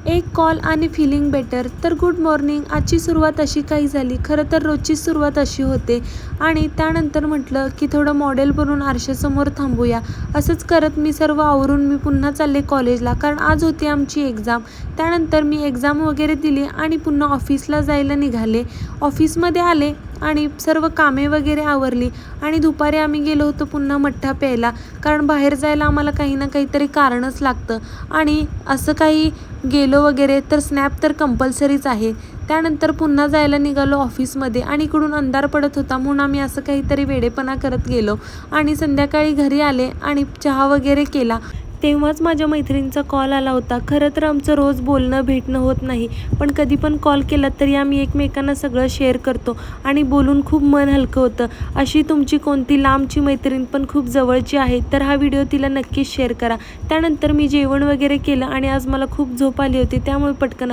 एक कॉल आणि feeling better. तर गुड मॉर्निंग. आजची सुरुवात अशी काही झाली. खरं तर रोजची सुरुवात अशी होते आणि त्यानंतर म्हटलं की थोडं मॉडेल बनून आरशासमोर थांबूया. असंच करत मी सर्व आवरून मी पुन्हा चालले कॉलेजला, कारण आज होती आमची एक्झाम. त्यानंतर मी एक्झाम वगैरे दिली आणि पुन्हा ऑफिसला जायला निघाले. ऑफिसमध्ये आले आणि सर्व कामे वगैरे आवरली आणि दुपारी आम्ही गेलो होतो पुन्हा मठ्ठा प्यायला, कारण बाहेर जायला आम्हाला काही ना काहीतरी कारणच लागतं आणि असं काही गेलो वगैरे तर स्नॅप तर कंपल्सरीच आहे. त्यानंतर पुन्हा जायला निघालो ऑफिसमध्ये आणि इकडून अंधार पडत होता म्हणून आम्ही असं काहीतरी वेडेपणा करत गेलो आणि संध्याकाळी घरी आले आणि चहा वगैरे केला. तेव्हाच माझ्या मैत्रिणीचा कॉल आला होता. खरं तर आमचं रोज बोलणं भेटणं होत नाही, पण कधी पण कॉल केला तरी आम्ही एकमेकांना सगळं शेअर करतो आणि बोलून खूप मन हलकं होतं. अशी तुमची कोणती लांबची मैत्रीण पण खूप जवळची आहे तर हा व्हिडिओ तिला नक्कीच शेअर करा. त्यानंतर मी जेवण वगैरे केलं आणि आज मला खूप झोप आली होती, त्यामुळे पटकन